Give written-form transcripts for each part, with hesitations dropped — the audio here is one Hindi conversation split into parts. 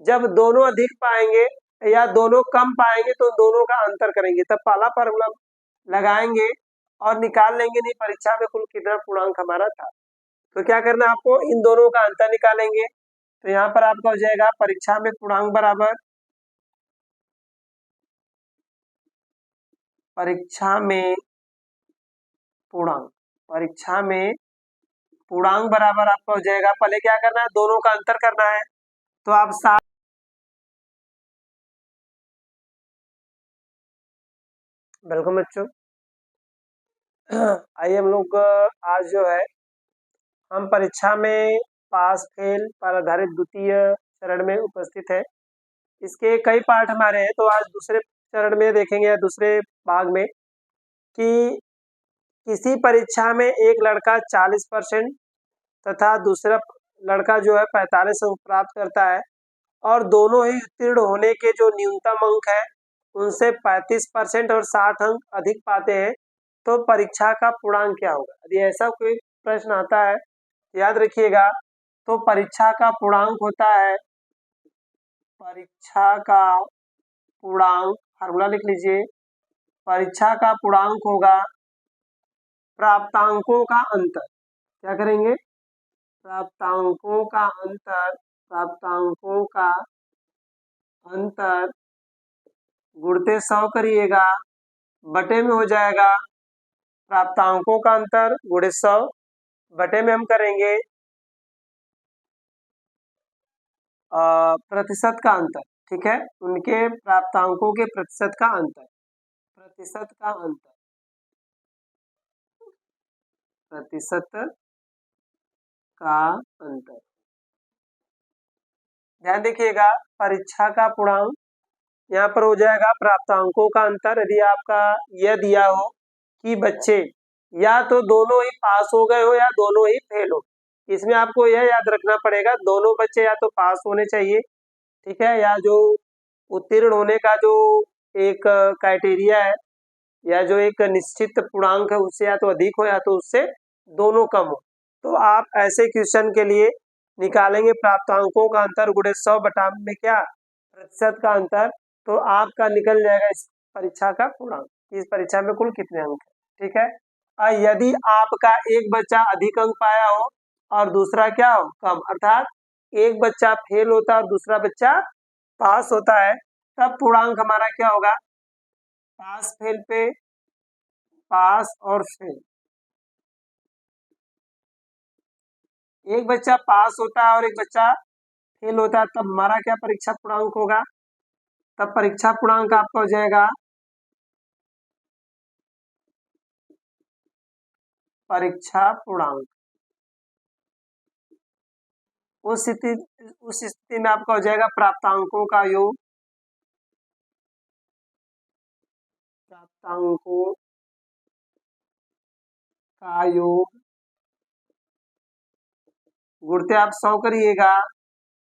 जब दोनों अधिक पाएंगे या दोनों कम पाएंगे तो दोनों का अंतर करेंगे, तब पहला फार्मूला लगाएंगे और निकाल लेंगे नहीं परीक्षा में कुल कितना पूर्णांक हमारा था। तो क्या करना है आपको, इन दोनों का अंतर निकालेंगे। तो यहाँ पर आपका हो जाएगा परीक्षा में पूर्णांक बराबर परीक्षा में पूर्णांक, परीक्षा में पूर्णांक बराबर आपका हो जाएगा, पहले क्या करना है, दोनों का अंतर करना है। तो आप वेलकम बच्चों। आइए हम लोग आज जो है हम परीक्षा में पास फेल पर आधारित द्वितीय चरण में उपस्थित है। इसके कई पार्ट हमारे हैं, तो आज दूसरे चरण में देखेंगे या दूसरे भाग में कि किसी परीक्षा में एक लड़का 40% तथा दूसरा लड़का जो है 45 अंक प्राप्त करता है और दोनों ही उत्तीर्ण होने के जो न्यूनतम अंक है उनसे 35% और 60 अंक अधिक पाते हैं, तो परीक्षा का पूर्णांक क्या होगा। यदि ऐसा कोई प्रश्न आता है याद रखिएगा, तो परीक्षा का पूर्णांक होता है, परीक्षा का पूर्णांक फार्मूला लिख लीजिए, परीक्षा का पूर्णांक होगा प्राप्तांकों का अंतर। क्या करेंगे, प्राप्तांकों का अंतर, प्राप्तांकों का अंतर गुणते 100 करिएगा, बटे में हो जाएगा प्राप्तांकों का अंतर गुणे 100, बटे में हम करेंगे प्रतिशत का अंतर। ठीक है, उनके प्राप्तांकों के प्रतिशत का अंतर, प्रतिशत का अंतर, प्रतिशत का अंतर। ध्यान देखिएगा, परीक्षा का पूर्णांक यहाँ पर हो जाएगा प्राप्तांकों का अंतर। यदि आपका यह दिया हो कि बच्चे या तो दोनों ही पास हो गए हो या दोनों ही फेल हो, इसमें आपको यह याद रखना पड़ेगा दोनों बच्चे या तो पास होने चाहिए, ठीक है, या जो उत्तीर्ण होने का जो एक क्राइटेरिया है या जो एक निश्चित पूर्णांक है उससे या तो अधिक हो या तो उससे दोनों कम हो। तो आप ऐसे क्वेश्चन के लिए निकालेंगे प्राप्तांकों का अंतर गुणे 100 बटा में क्या प्रतिशत का अंतर, तो आपका निकल जाएगा इस परीक्षा का पूर्णांक, इस परीक्षा में कुल कितने अंक है। ठीक है, यदि आपका एक बच्चा अधिक अंक पाया हो और दूसरा क्या हो कम, अर्थात एक बच्चा फेल होता है और दूसरा बच्चा पास होता है, तब पूर्णांक हमारा क्या होगा, पास फेल पे पास और फेल। एक बच्चा पास होता है और एक बच्चा फेल होता है, तब हमारा क्या परीक्षा पूर्णांक होगा, तब परीक्षा पूर्णांक आपका हो जाएगा परीक्षा पूर्णांक। उस स्थिति में आपका हो जाएगा प्राप्तांकों का योग, प्राप्तांकों का योग गुणते आप 100 करिएगा,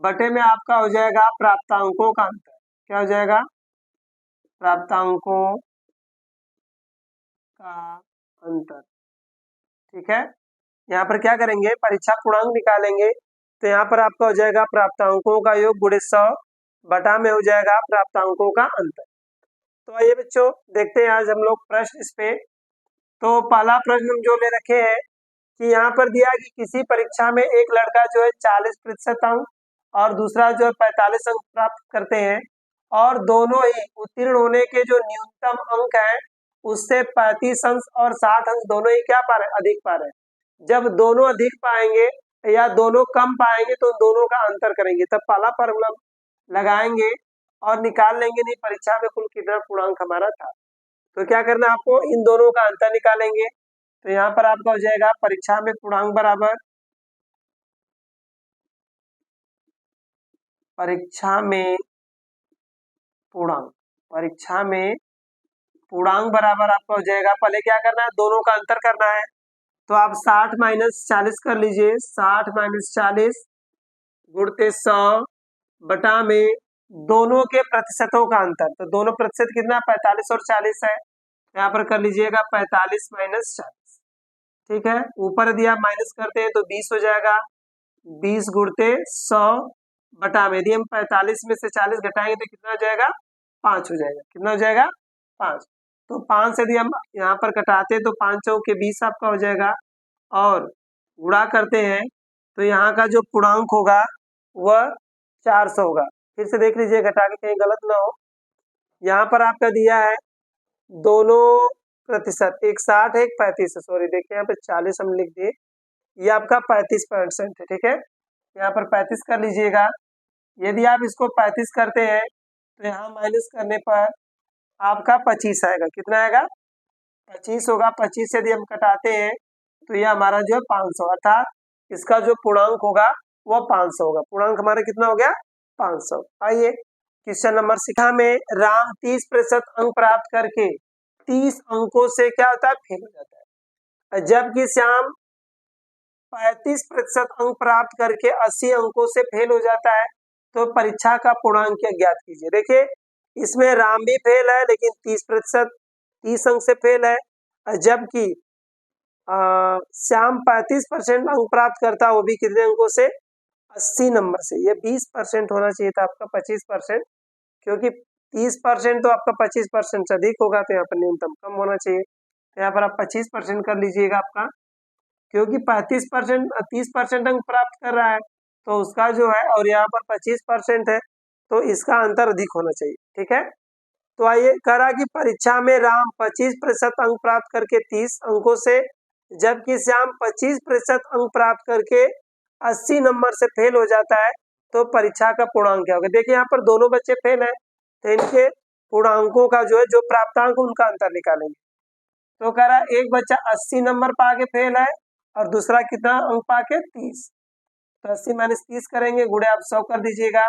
बटे में आपका हो जाएगा प्राप्तांकों का अंतर। क्या हो जाएगा, प्राप्तांकों का अंतर। ठीक है, यहाँ पर क्या करेंगे, परीक्षा पूर्णांक निकालेंगे। तो यहाँ पर आपका हो जाएगा प्राप्तांकों का योग गुणे 100 बटा में हो जाएगा प्राप्तांकों का अंतर। तो आइए बच्चों देखते हैं आज हम लोग प्रश्न इस पे। तो पहला प्रश्न हम जो ले रखे हैं कि यहाँ पर दिया है कि किसी परीक्षा में एक लड़का जो है 40% अंक और दूसरा जो है 45 अंक प्राप्त करते हैं और दोनों ही उत्तीर्ण होने के जो न्यूनतम अंक है उससे 35 अंक और 60 अंक दोनों ही क्या पा रहे, अधिक पा रहे हैं। जब दोनों अधिक पाएंगे या दोनों कम पाएंगे तो दोनों का अंतर करेंगे, तब पहला फार्मूला लगाएंगे और निकाल लेंगे नहीं परीक्षा में कुल कितना पूर्णांक हमारा था। तो क्या करना है आपको, इन दोनों का अंतर निकालेंगे। तो यहाँ पर आपका हो जाएगा परीक्षा में पूर्णांक बराबर परीक्षा में पूर्णांक, परीक्षा में पूर्णांक बराबर आपका हो जाएगा, पहले क्या करना है, दोनों का अंतर करना है। तो आप 60 माइनस 40 कर लीजिए, 60 माइनस 40 गुणते 100 बटा में दोनों के प्रतिशतों का अंतर। तो दोनों प्रतिशत कितना, 45 और 40 है, यहाँ पर कर लीजिएगा 45 माइनस 40। ठीक है, ऊपर यदि आप माइनस करते हैं तो 20 हो जाएगा, 20 गुणते 100 बटा में, यदि हम 45 में से 40 घटाएंगे तो कितना हो जाएगा, 5 हो जाएगा। कितना हो जाएगा, 5। तो 5 से यदि हम यहाँ पर कटाते हैं तो 5 चौके 20 आपका हो जाएगा, और गुणा करते हैं तो यहाँ का जो पूर्णांक होगा वह 400 होगा। फिर से देख लीजिए घटा के कहीं गलत ना हो। यहाँ पर आपका दिया है दोनों प्रतिशत, एक 60 है एक 35 है, सॉरी देखिए यहाँ पे 40 हम लिख दिए, ये आपका 35% है। ठीक है, यहाँ पर 35 कर लीजिएगा। यदि आप इसको 35 करते हैं तो यहाँ माइनस करने पर आपका 25 आएगा। कितना आएगा, 25 होगा। 25 से यदि हम कटाते हैं तो ये हमारा जो है 500, अर्थात इसका जो पूर्णांक होगा वह 500 होगा। पूर्णांक हमारा कितना हो गया, 500। आइए क्वेश्चन नंबर 6 में राम 30% अंक प्राप्त करके 30 अंकों से क्या होता है, फेल हो जाता है, जबकि श्याम 35% अंक प्राप्त करके 80 अंकों से फेल हो जाता है। तो परीक्षा का पूर्णांक क्या ज्ञात कीजिए। देखिए इसमें राम भी फेल है लेकिन 30% 30 अंक से फेल है, जबकि श्याम 35% अंक प्राप्त करता है, वो भी कितने अंकों से, 80 नंबर से। ये 20% होना चाहिए था आपका, 25%, क्योंकि 30% तो आपका 25% से अधिक होगा, तो यहाँ पर न्यूनतम कम होना चाहिए। तो यहाँ पर आप 25% कर लीजिएगा आपका, क्योंकि 30% अंक प्राप्त कर रहा है तो उसका जो है, और यहाँ पर 25% है तो इसका अंतर अधिक होना चाहिए। ठीक है, तो आइए कह रहा कि परीक्षा में राम 25% अंक प्राप्त करके 30 अंकों से, जबकि श्याम 25% अंक प्राप्त करके 80 नंबर से फेल हो जाता है। तो परीक्षा का पूर्णांक क्या होगा। देखिए यहाँ पर दोनों बच्चे फेल हैं तो इनके पूर्णांकों का जो है, जो प्राप्तांक उनका अंतर निकालेंगे। तो कह रहा है एक बच्चा 80 नंबर पा के फेल है और दूसरा कितना अंक पा के 30। तो 80 माइनस 30 करेंगे, गुणे आप 100 कर दीजिएगा,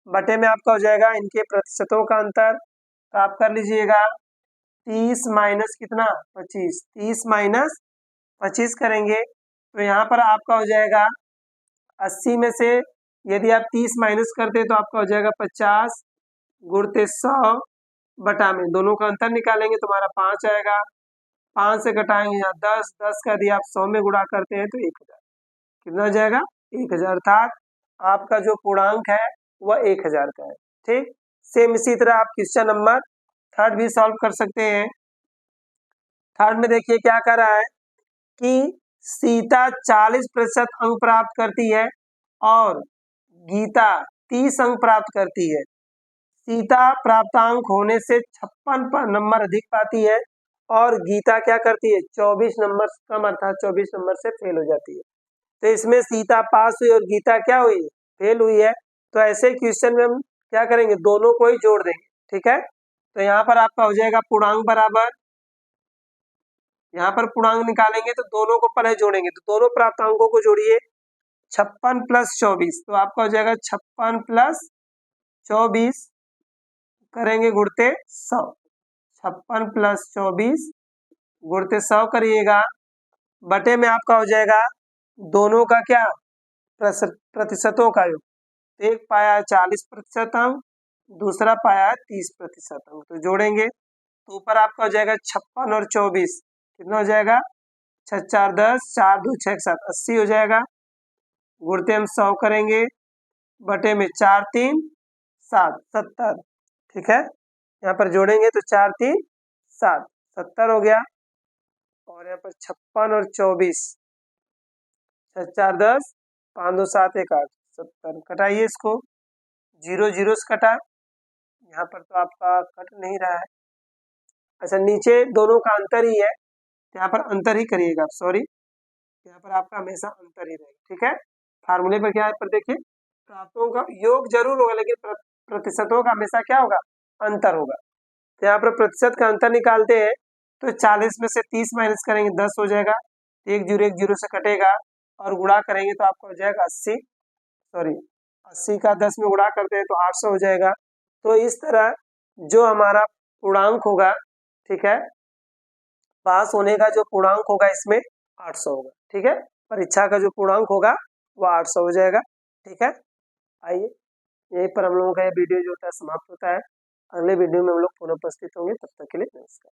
बटे में आपका हो जाएगा इनके प्रतिशतों का अंतर। तो आप कर लीजिएगा 30 माइनस कितना, 25, 30 माइनस 25 करेंगे तो यहाँ पर आपका हो जाएगा 80 में से यदि आप 30 माइनस करते तो आपका हो जाएगा 50 गुणते 100 बटा में, दोनों का अंतर निकालेंगे तुम्हारा 5 आएगा। 5 से घटाएंगे यहाँ 10, 10 का यदि आप 100 में गुणा करते हैं तो 1000। कितना हो जाएगा, 1000, अर्थात आपका जो पूर्णांक है वह 1000 का है। ठीक, सेम इसी तरह आप क्वेश्चन नंबर 3 भी सॉल्व कर सकते हैं। 3 में देखिए क्या कर रहा है कि सीता 40% अंक प्राप्त करती है और गीता 30 अंक प्राप्त करती है। सीता प्राप्तांक होने से 56 नंबर अधिक पाती है और गीता क्या करती है, 24 नंबर कम, अर्थात 24 नंबर से फेल हो जाती है। तो इसमें सीता पास हुई और गीता क्या हुई, फेल हुई है। तो ऐसे क्वेश्चन में हम क्या करेंगे, दोनों को ही जोड़ देंगे। ठीक है, तो यहाँ पर आपका हो जाएगा पूर्णांक बराबर, यहाँ पर पूर्णांक निकालेंगे तो दोनों को पहले जोड़ेंगे, तो दोनों प्राप्तांकों को जोड़िए, 56 + 24, तो आपका हो जाएगा 56 + 24 करेंगे गुणते 100, 56 + 24 गुणते 100 करिएगा, बटे में आपका हो जाएगा दोनों का क्या, प्रतिशतों का योग। एक पाया 40% अंक, दूसरा पाया 30% अंक, तो जोड़ेंगे तो ऊपर आपका हो जाएगा 56 और 24, कितना हो जाएगा, 6 4 10, 4 2 6 7, 80 हो जाएगा। गुणते हम 100 करेंगे, बटे में 4 3 7, 70। ठीक है, यहाँ पर जोड़ेंगे तो 4 3 7, 70 हो गया। और यहाँ पर 56 और 24, 6 4 10, 5 2 7 1 8, 70। कटाइए इसको, 0 0 से कटा, यहाँ पर तो आपका कट नहीं रहा है। अच्छा, नीचे दोनों का अंतर ही है, यहाँ पर अंतर ही करिएगा आप, सॉरी, यहाँ पर आपका हमेशा अंतर ही रहेगा। ठीक है, फार्मूले पर क्या है पर देखिए, प्राप्तों का योग जरूर होगा लेकिन प्रतिशतों का हमेशा क्या होगा, अंतर होगा। तो यहाँ पर प्रतिशत का अंतर निकालते हैं तो 40 में से 30 माइनस करेंगे 10 हो जाएगा, 1 0 से कटेगा और गुणा करेंगे तो आपका हो जाएगा 80, सॉरी 80 का 10 में गुणा करते हैं तो 800 हो जाएगा। तो इस तरह जो हमारा पूर्णांक होगा, ठीक है, पास होने का जो पूर्णांक होगा इसमें 800 होगा। ठीक है, परीक्षा का जो पूर्णांक होगा वो 800 हो जाएगा। ठीक है, आइए यहीं पर हम लोगों का ये वीडियो जो होता है समाप्त होता है। अगले वीडियो में हम लोग पुनः उपस्थित होंगे, तब तक के लिए नमस्कार।